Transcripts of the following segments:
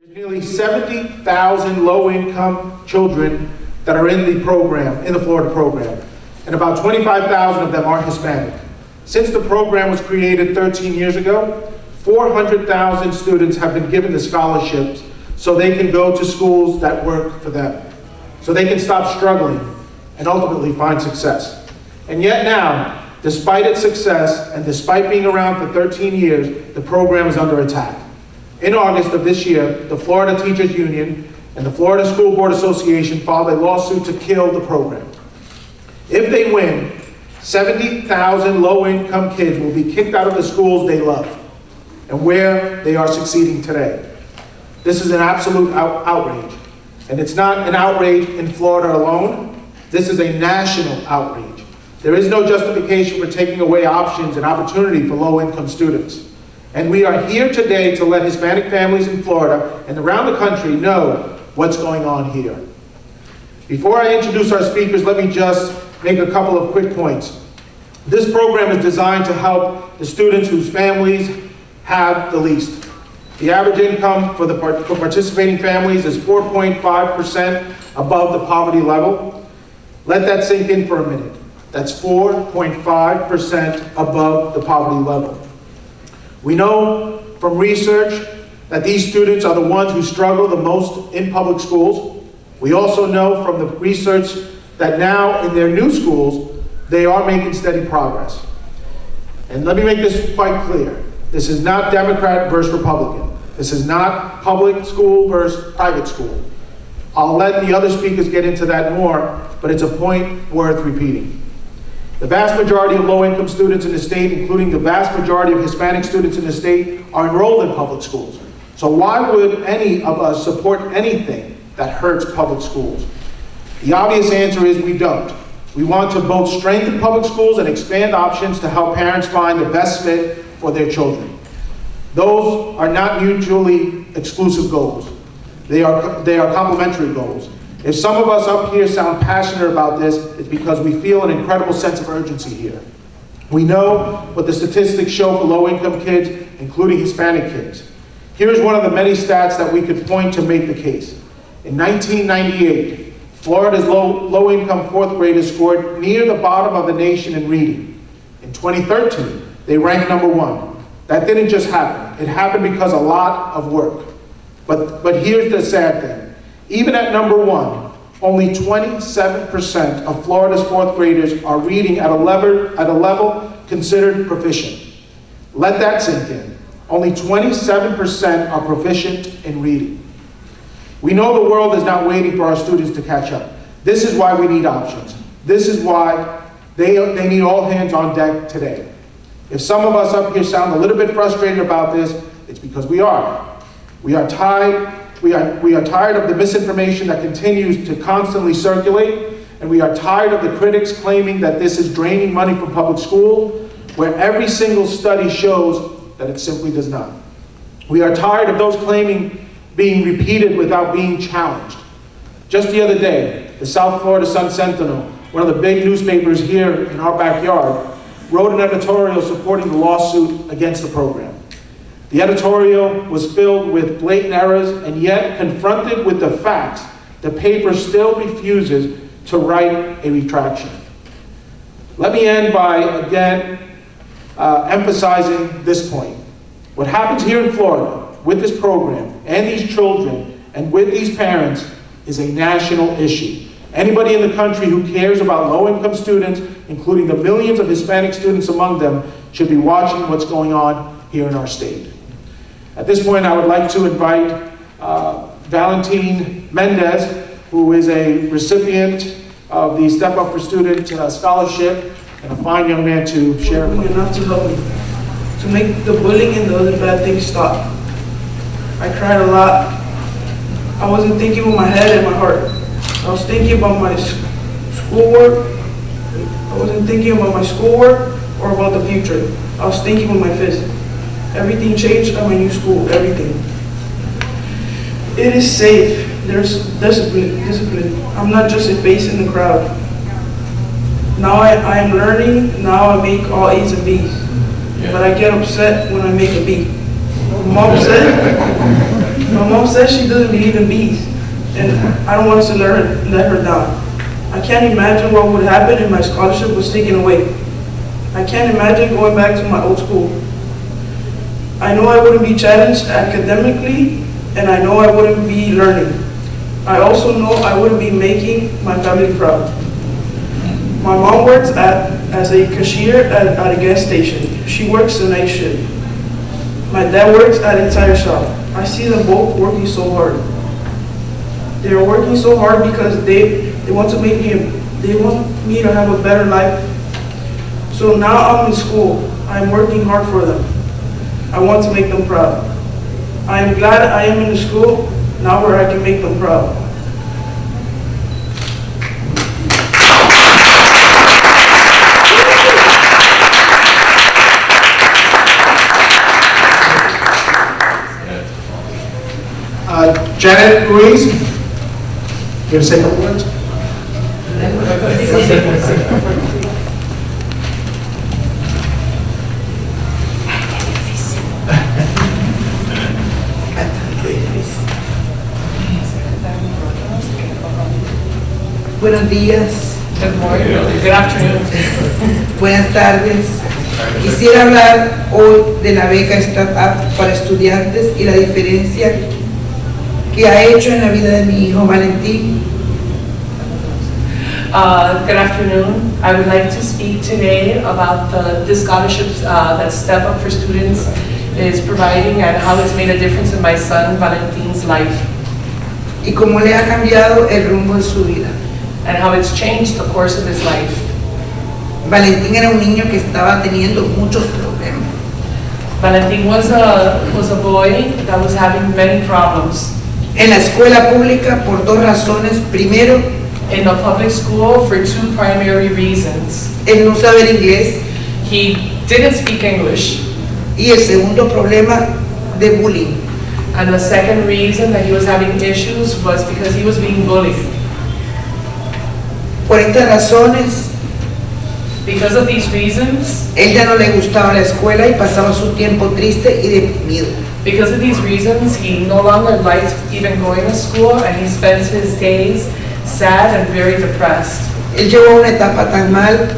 There's nearly 70,000 low-income children that are in the program, in the Florida program, and about 25,000 of them are Hispanic. Since the program was created 13 years ago, 400,000 students have been given the scholarships so they can go to schools that work for them, so they can stop struggling and ultimately find success. And yet now, despite its success and despite being around for 13 years, the program is under attack. In August of this year, the Florida Teachers Union and the Florida School Board Association filed a lawsuit to kill the program. If they win, 70,000 low-income kids will be kicked out of the schools they love and where they are succeeding today. This is an absolute outrage. And it's not an outrage in Florida alone. This is a national outrage. There is no justification for taking away options and opportunity for low-income students. And we are here today to let Hispanic families in Florida and around the country know what's going on here. Before I introduce our speakers, let me just make a couple of quick points. This program is designed to help the students whose families have the least. The average income for participating families is 4.5% above the poverty level. Let that sink in for a minute. That's 4.5% above the poverty level. We know from research that these students are the ones who struggle the most in public schools. We also know from the research that now in their new schools, they are making steady progress. And let me make this quite clear. This is not Democrat versus Republican. This is not public school versus private school. I'll let the other speakers get into that more, but it's a point worth repeating. The vast majority of low-income students in the state, including the vast majority of Hispanic students in the state, are enrolled in public schools. So why would any of us support anything that hurts public schools? The obvious answer is we don't. We want to both strengthen public schools and expand options to help parents find the best fit for their children. Those are not mutually exclusive goals. They are complementary goals. If some of us up here sound passionate about this, it's because we feel an incredible sense of urgency here. We know what the statistics show for low-income kids, including Hispanic kids. Here's one of the many stats that we could point to make the case. In 1998, Florida's low-income fourth graders scored near the bottom of the nation in reading. In 2013, they ranked #1. That didn't just happen. It happened because a lot of work. But here's the sad thing. Even at #1, only 27% of Florida's fourth graders are reading at a level considered proficient. Let that sink in. Only 27% are proficient in reading. We know the world is not waiting for our students to catch up. This is why we need options. This is why they need all hands on deck today. If some of us up here sound a little bit frustrated about this, it's because we are. We are tired of the misinformation that continues to constantly circulate, and we are tired of the critics claiming that this is draining money from public school, where every single study shows that it simply does not. We are tired of those claiming being repeated without being challenged. Just the other day, the South Florida Sun-Sentinel, one of the big newspapers here in our backyard, wrote an editorial supporting the lawsuit against the program. The editorial was filled with blatant errors, and yet, confronted with the facts, the paper still refuses to write a retraction. Let me end by, again, emphasizing this point. What happens here in Florida with this program and these children and with these parents is a national issue. Anybody in the country who cares about low-income students, including the millions of Hispanic students among them, should be watching what's going on here in our state. At this point, I would like to invite Valentin Mendez, who is a recipient of the Step Up for Student Scholarship, and a fine young man to share. Enough to help me, to make the bullying and the other bad things stop. I cried a lot. I wasn't thinking with my head and my heart. I was thinking about my schoolwork. I wasn't thinking about my schoolwork or about the future. I was thinking with my fist. Everything changed at my new school, everything. It is safe. There's discipline. I'm not just a face in the crowd. Now I am learning. Now I make all A's and B's. But I get upset when I make a B. I'm upset My mom says she doesn't believe in bees, and I don't want to let her down. I can't imagine what would happen if my scholarship was taken away. I can't imagine going back to my old school. I know I wouldn't be challenged academically, and I know I wouldn't be learning. I also know I wouldn't be making my family proud. My mom works as a cashier at a gas station. She works the night shift. My dad works at a tire shop. I see them both working so hard. They are working so hard because they want me to have a better life. So now I'm in school. I'm working hard for them. I want to make them proud. I am glad I am in the school now where I can make them proud. Janet Ruiz, you want to say a couple words? Buenos días. Good morning. Good afternoon. Buenas tardes. Quisiera hablar hoy de la beca Startup para estudiantes y la diferencia que ha hecho en la vida de mi hijo Valentín. Good afternoon. I would like to speak today about the scholarships that Step Up for Students is providing and how it's made a difference in my son Valentin's life. Y cómo le ha cambiado el rumbo de su vida. And how it's changed the course of his life. Valentín era un niño que estaba teniendo muchos problemas. Valentin was a boy that was having many problems. En la escuela pública por dos razones. Primero, In the public school for two primary reasons. el no saber inglés, He didn't speak English, y el segundo problema de bullying. and the second reason that he was having issues was because he was being bullied. Por estas razones, Because of these reasons, él ya no le gustaba la escuela y pasaba su tiempo triste y deprimido. Because of these reasons, he no longer liked even going to school, and he spends his days sad and very depressed. Él llegó a una etapa tan mal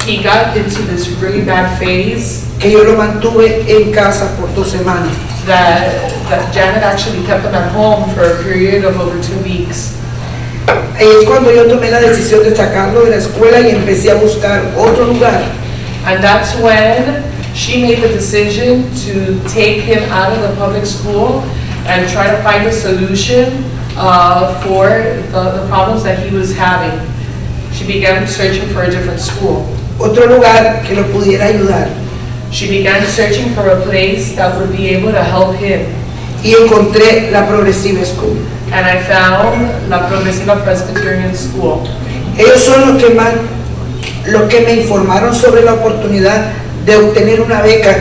He got into this really bad phase que yo lo mantuve en casa por 2 semanas. that Janet actually kept him at home for a period of over 2 weeks. Ahí es cuando yo tomé la decisión de sacarlo de la escuela y empecé a buscar otro lugar. And that's when she made the decision to take him out of the public school and try to find a solution for the problems that he was having. She began searching for a different school. Otro lugar que lo pudiera ayudar. She began searching for a place that would be able to help him. Y encontré la Progressive School. And I found La Progresiva Presbyterian School. Ellos son los que me informaron sobre la oportunidad de obtener una beca.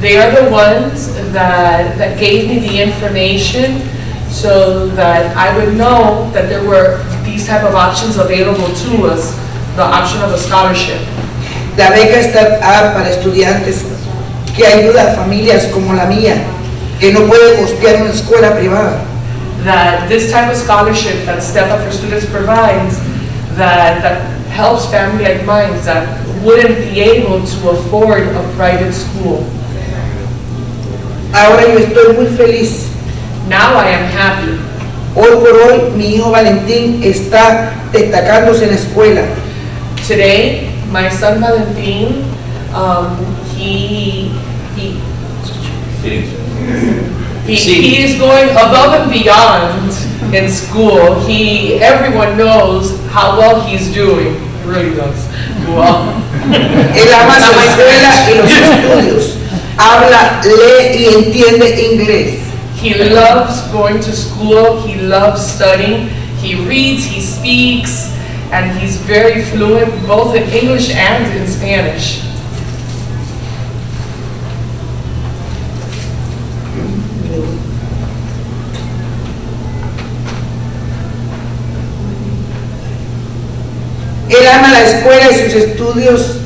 They are the ones that gave me the information so that I would know that there were these type of options available to us, the option of a scholarship. La beca Startup para estudiantes que ayuda a familias como la mía, que no puede costear una escuela privada. That this type of scholarship that Step Up for Students provides, that helps family like mine that wouldn't be able to afford a private school. Ahora yo estoy muy feliz. Now I am happy. Hoy por hoy mi hijo Valentín está destacándose en la escuela. Today, my son Valentin, he is going above and beyond in school. Everyone knows how well he's doing. He really does do well. Él ama su escuela y los estudios. Habla, lee y entiende inglés. He loves going to school. He loves studying. He reads, he speaks, and he's very fluent both in English and in Spanish. Él ama la escuela y sus estudios,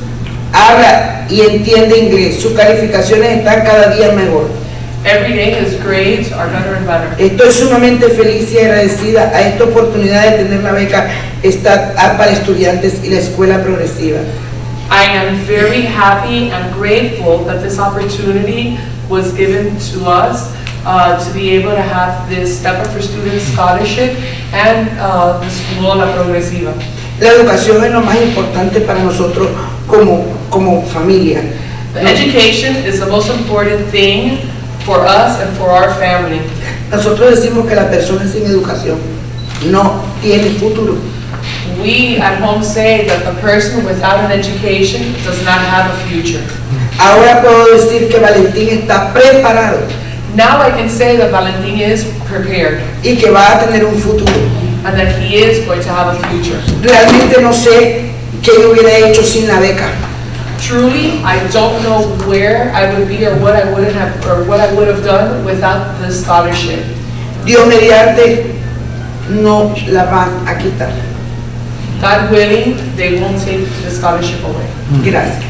habla y entiende inglés. Sus calificaciones están cada día mejor. Every day his grades are better and better. Estoy sumamente feliz y agradecida a esta oportunidad de tener la beca Start Up para estudiantes y la escuela progresiva. I am very happy and grateful that this opportunity was given to us to be able to have this Step Up for Students scholarship and the School La Progresiva. La educación es lo más importante para nosotros como familia. The education is the most important thing for us and for our family. Nosotros decimos que la persona sin educación no tiene futuro. We at home say that the person without an education does not have a future. Ahora puedo decir que Valentín está preparado Now I can say that Valentin is prepared y que va a tener un futuro. and that he is going to have a future. Realmente no sé qué yo hubiera hecho sin la beca. Truly, I don't know where I would be or what I wouldn't have or what I would have done without this scholarship. Dios mediante no la van a quitar. God willing, they won't take the scholarship away. Gracias.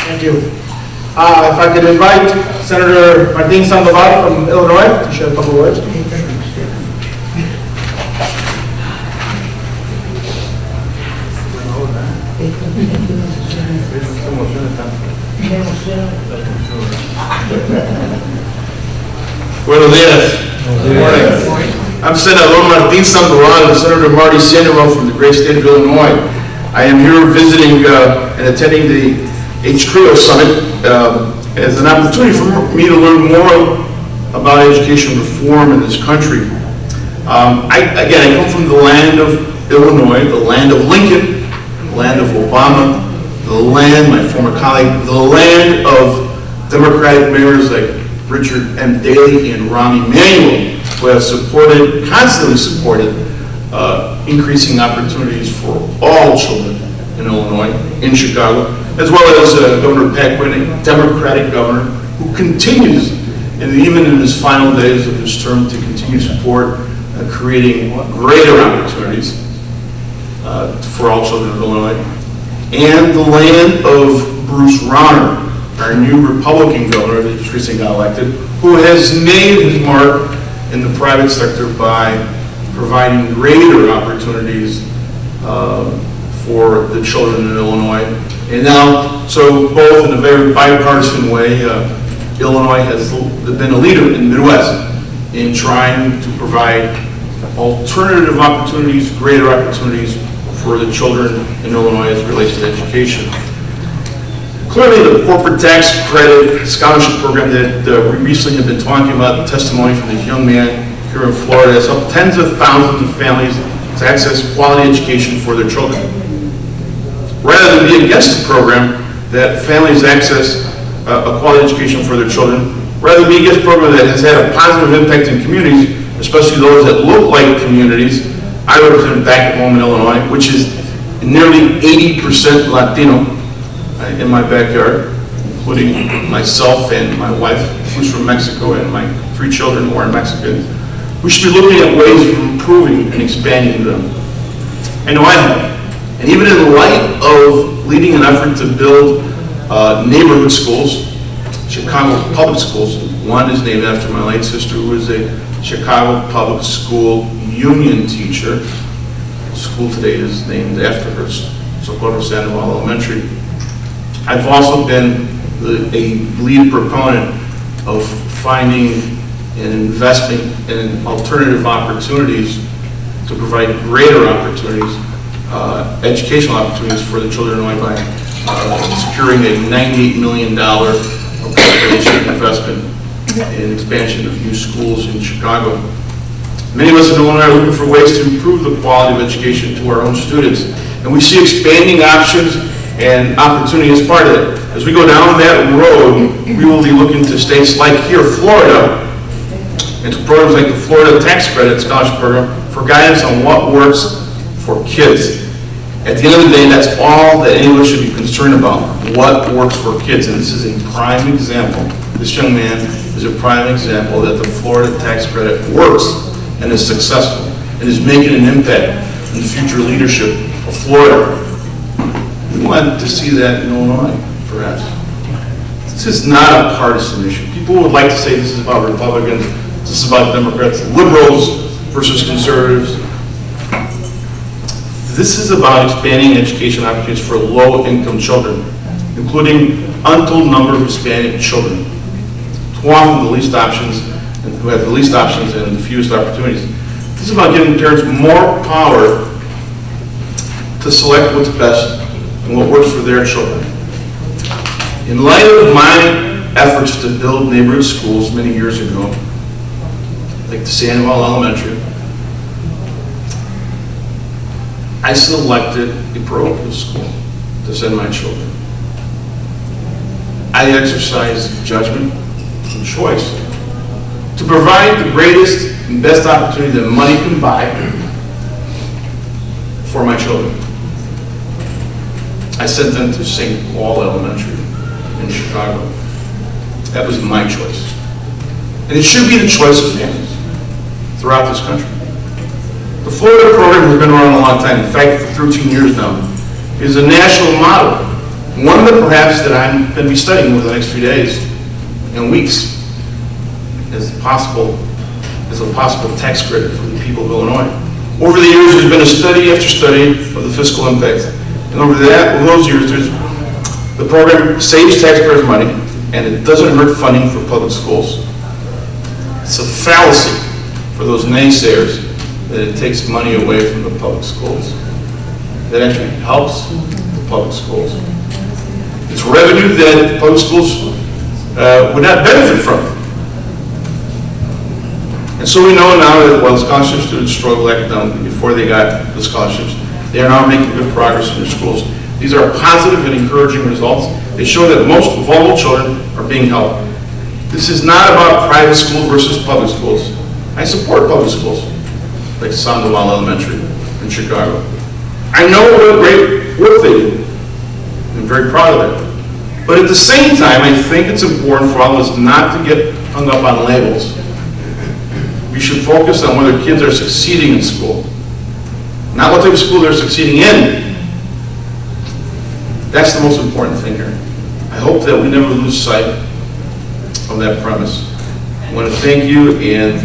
Thank you. If I could invite Senator Martin Sandoval from Illinois to share a couple words. Buenos días. Good morning. I'm Senator Martin Sandoval and Senator Marty Sandoval from the great state of Illinois. I am here visiting and attending the H-CREO Summit as an opportunity for me to learn more about education reform in this country. I come from the land of Illinois, the land of Lincoln, the land of Obama, the land, my former colleague, the land of Democratic mayors like Richard M. Daley and Rahm Emanuel, who have constantly supported increasing opportunities for all children in Illinois, in Chicago, as well as Governor Pat Quinn, Democratic governor, who continues, and even in his final days of his term, to continue support creating greater opportunities for all children of Illinois, and the land of Bruce Rauner, our new Republican governor that just recently got elected, who has made his mark in the private sector by providing greater opportunities for the children in Illinois. And now, so both in a very bipartisan way, Illinois has been a leader in the Midwest in trying to provide alternative opportunities, greater opportunities for the children in Illinois as it relates to education. Clearly, the corporate tax credit scholarship program that we recently have been talking about, the testimony from this young man here in Florida, has helped tens of thousands of families to access quality education for their children. Rather than be against the program that families access a quality education for their children, rather than be against a program that has had a positive impact in communities, especially those that look like communities, I represent back at home in Illinois, which is nearly 80% Latino in my backyard, including myself and my wife, who's from Mexico, and my 3 children who are Mexican. We should be looking at ways of improving and expanding them. I know I have. And even in the light of leading an effort to build neighborhood schools, Chicago public schools, one is named after my late sister, who is a Chicago public school union teacher. The school today is named after her, Socorro Sandoval Elementary. I've also been a lead proponent of finding and investing in alternative opportunities to provide greater opportunities, educational opportunities for the children of Illinois by securing a $98 million appropriation investment in expansion of new schools in Chicago. Many of us in Illinois are looking for ways to improve the quality of education to our own students, and we see expanding options and opportunity as part of it. As we go down that road, we will be looking to states like here, Florida, and to programs like the Florida Tax Credit Scholarship Program for guidance on what works for kids. At the end of the day, that's all that anyone should be concerned about, what works for kids. And this is a prime example. This young man is a prime example that the Florida Tax Credit works and is successful and is making an impact in the future leadership of Florida. We want to see that in Illinois, perhaps. This is not a partisan issue. People would like to say this is about Republicans, this is about Democrats, liberals versus conservatives. This is about expanding education opportunities for low-income children, including untold number of Hispanic children, who often the least options, and who have the least options and the fewest opportunities. This is about giving parents more power to select what's best and what works for their children. In light of my efforts to build neighborhood schools many years ago, like the Sandoval Elementary, I selected a parochial school to send my children. I exercised judgment and choice to provide the greatest and best opportunity that money can buy for my children. I sent them to St. Paul Elementary in Chicago. That was my choice. And it should be the choice of families throughout this country. The Florida program has been around a long time. In fact, for 13 years now. It is a national model. One that perhaps that I'm going to be studying over the next few days and weeks as a possible tax credit for the people of Illinois. Over the years, there's been a study after study of the fiscal impact. And over those years, the program saves taxpayers money, and it doesn't hurt funding for public schools. It's a fallacy for those naysayers that it takes money away from the public schools. That actually helps the public schools. It's revenue that public schools would not benefit from. And so we know now that while scholarship students struggled academically before they got the scholarships, they are now making good progress in their schools. These are positive and encouraging results. They show that most vulnerable children are being helped. This is not about private school versus public schools. I support public schools, like Sandoval Elementary in Chicago. I know what great work they do. I'm very proud of it. But at the same time, I think it's important for all of us not to get hung up on labels. We should focus on whether kids are succeeding in school, not what type of school they're succeeding in. That's the most important thing here. I hope that we never lose sight of that premise. I want to thank you, and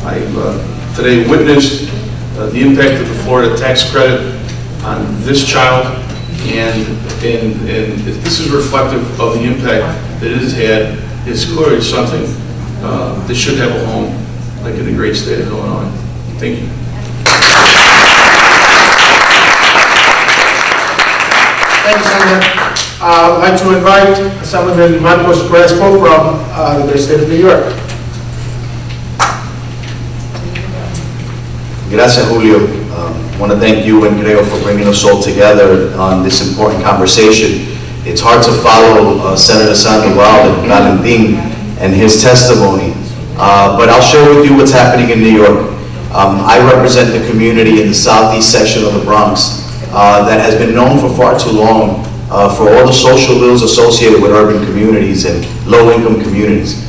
I've today witnessed the impact of the Florida tax credit on this child, and if this is reflective of the impact that it has had, it's clearly something that should have a home, like in the great state of Illinois. Thank you. Thank you, Senator. I'd like to invite Assemblyman Marcos Crespo from the great state of New York. Gracias, Julio. I want to thank you and Creo for bringing us all together on this important conversation. It's hard to follow Senator Sandoval and Valentin and his testimony, but I'll share with you what's happening in New York. I represent the community in the southeast section of the Bronx that has been known for far too long for all the social ills associated with urban communities and low-income communities.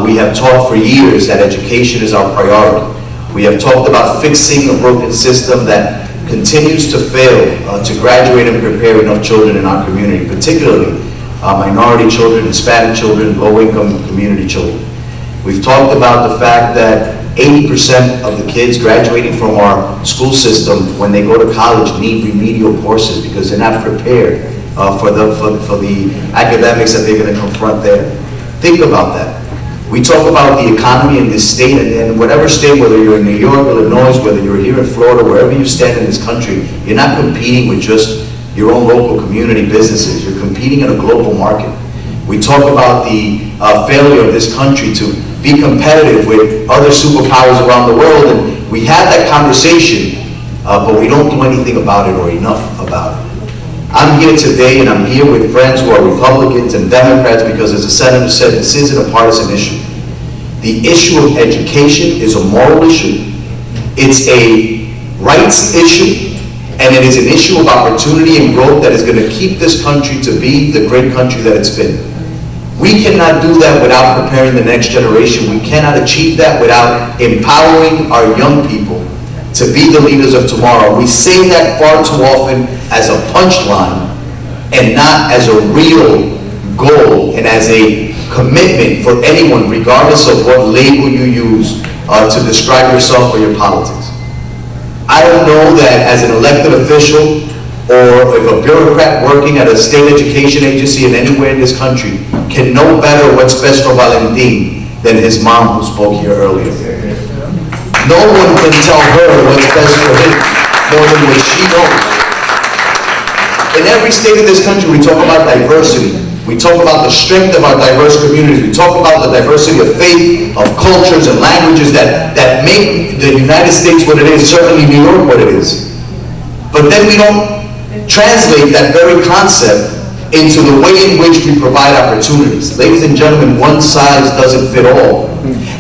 We have talked for years that education is our priority. We have talked about fixing a broken system that continues to fail to graduate and prepare enough children in our community, particularly minority children, Hispanic children, low-income community children. We've talked about the fact that 80% of the kids graduating from our school system when they go to college need remedial courses because they're not prepared for the academics that they're going to confront there. Think about that. We talk about the economy in this state, and whatever state, whether you're in New York, Illinois, whether you're here in Florida, wherever you stand in this country, you're not competing with just your own local community businesses. You're competing in a global market. We talk about the failure of this country to be competitive with other superpowers around the world, and we have that conversation, but we don't do anything about it or enough about it. I'm here today, and I'm here with friends who are Republicans and Democrats because, as the Senator said, this isn't a partisan issue. The issue of education is a moral issue, it's a rights issue, and it is an issue of opportunity and growth that is going to keep this country to be the great country that it's been. We cannot do that without preparing the next generation. We cannot achieve that without empowering our young people to be the leaders of tomorrow. We say that far too often as a punchline, and not as a real goal and as a commitment for anyone, regardless of what label you use to describe yourself or your politics. I don't know that as an elected official or if a bureaucrat working at a state education agency in anywhere in this country can know better what's best for Valentin than his mom who spoke here earlier. No one can tell her what's best for him more than what she knows. In every state of this country, we talk about diversity. We talk about the strength of our diverse communities. We talk about the diversity of faith, of cultures and languages that make the United States what it is, certainly New York what it is. But then we don't translate that very concept into the way in which we provide opportunities. Ladies and gentlemen, one size doesn't fit all.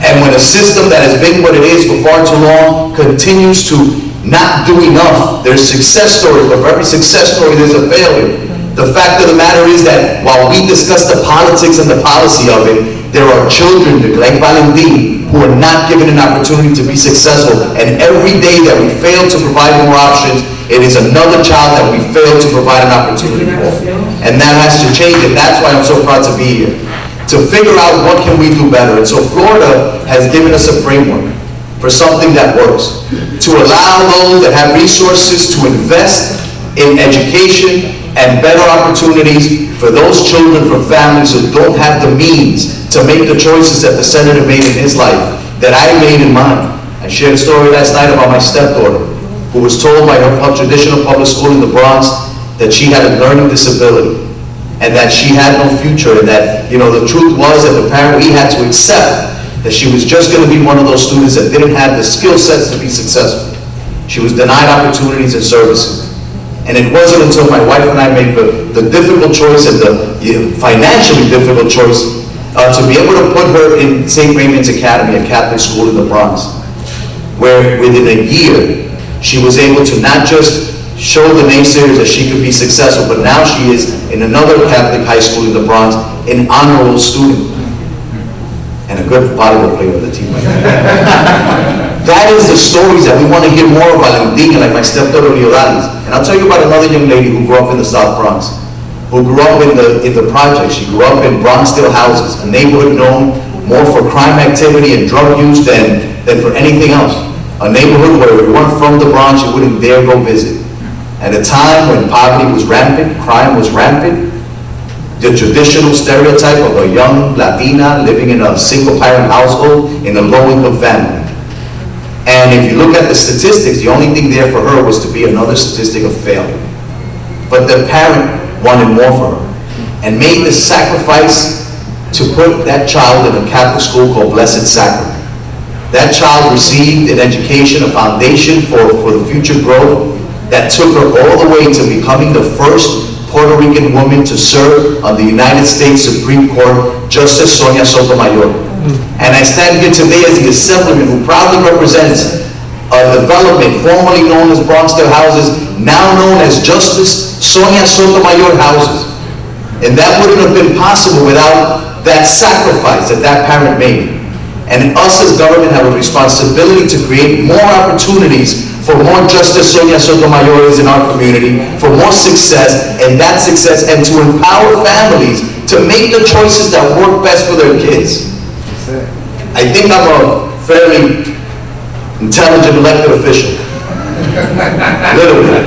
And when a system that has been what it is for far too long continues to not do enough, there's success stories, but for every success story there's a failure. The fact of the matter is that while we discuss the politics and the policy of it, there are children like Valentin who are not given an opportunity to be successful. And every day that we fail to provide more options, it is another child that we fail to provide an opportunity for. And that has to change, and that's why I'm so proud to be here. To figure out what can we do better. And so Florida has given us a framework for something that works. To allow those that have resources to invest in education and better opportunities for those children from families who don't have the means to make the choices that the senator made in his life, that I made in mine. I shared a story last night about my stepdaughter, who was told by her traditional public school in the Bronx that she had a learning disability and that she had no future, and that, the truth was that the parent, we had to accept that she was just going to be one of those students that didn't have the skill sets to be successful. She was denied opportunities and services. And it wasn't until my wife and I made the difficult choice and the financially difficult choice to be able to put her in St. Raymond's Academy, a Catholic school in the Bronx, where within a year, she was able to not just show the naysayers that she could be successful, but now she is in another Catholic high school in the Bronx, an honor roll student, and a good volleyball player on the team. That is the stories that we want to hear more of Valentin, like my stepdaughter Leodalis. And I'll tell you about another young lady who grew up in the South Bronx, who grew up in the project. She grew up in Bronxdale houses, a neighborhood known more for crime activity and drug use than for anything else. A neighborhood where if you weren't from the Bronx, you wouldn't dare go visit. At a time when poverty was rampant, crime was rampant, the traditional stereotype of a young Latina living in a single-parent household in a low-income family. And if you look at the statistics, the only thing there for her was to be another statistic of failure. But the parent wanted more for her and made the sacrifice to put that child in a Catholic school called Blessed Sacrament. That child received an education, a foundation for the future growth that took her all the way to becoming the first Puerto Rican woman to serve on the United States Supreme Court, Justice Sonia Sotomayor. And I stand here today as the Assemblyman who proudly represents a development formerly known as Bronxdale Houses, now known as Justice Sonia Sotomayor Houses. And that wouldn't have been possible without that sacrifice that that parent made. And us as government have a responsibility to create more opportunities for more Justice Sonia Sotomayores in our community, for more success, and to empower families to make the choices that work best for their kids. I think I'm a fairly intelligent elected official. Literally.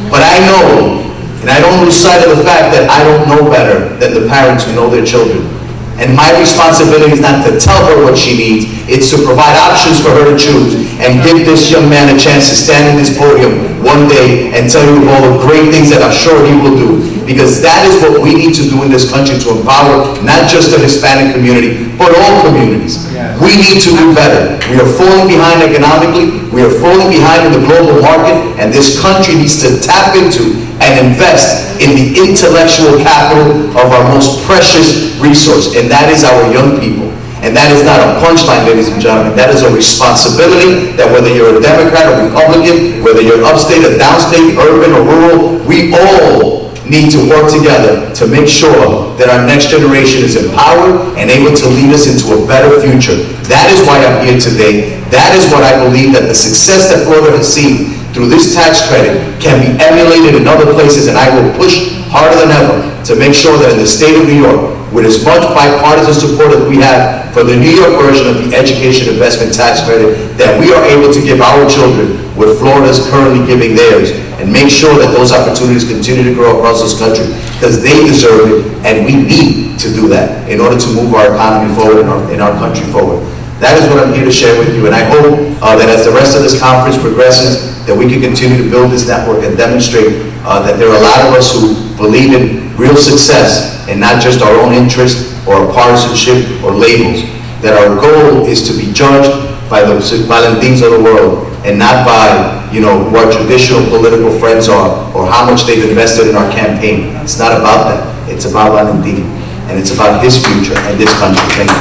But I know, and I don't lose sight of the fact that I don't know better than the parents who know their children. And my responsibility is not to tell her what she needs, it's to provide options for her to choose and give this young man a chance to stand in this podium one day and tell you of all the great things that I'm sure he will do. Because that is what we need to do in this country to empower not just the Hispanic community, but all communities. We need to do better. We are falling behind economically, we are falling behind in the global market, and this country needs to tap into and invest in the intellectual capital of our most precious resource, and that is our young people. And that is not a punchline, ladies and gentlemen. That is a responsibility that whether you're a Democrat or Republican, whether you're upstate or downstate, urban or rural, we all need to work together to make sure that our next generation is empowered and able to lead us into a better future. That is why I'm here today. That is what I believe, that the success that Florida has seen through this tax credit can be emulated in other places, and I will push harder than ever to make sure that in the state of New York, with as much bipartisan support as we have for the New York version of the Education Investment Tax Credit, that we are able to give our children what Florida is currently giving theirs, and make sure that those opportunities continue to grow across this country, because they deserve it, and we need to do that in order to move our economy forward and our country forward. That is what I'm here to share with you, and I hope that as the rest of this conference progresses, that we can continue to build this network and demonstrate that there are a lot of us who believe in real success and not just our own interest or partisanship or labels. That our goal is to be judged by the Valentins of the world and not by, who our traditional political friends are or how much they've invested in our campaign. It's not about that. It's about Valentin, and it's about his future and this country. Thank you.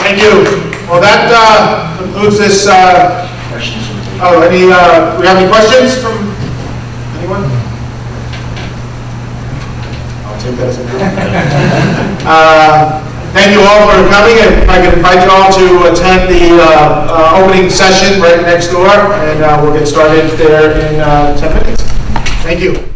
Thank you. Well, that concludes this. We have any questions from anyone? I'll take that as a no. Thank you all for coming, and if I can invite you all to attend the opening session right next door, and we'll get started there in 10 minutes. Thank you.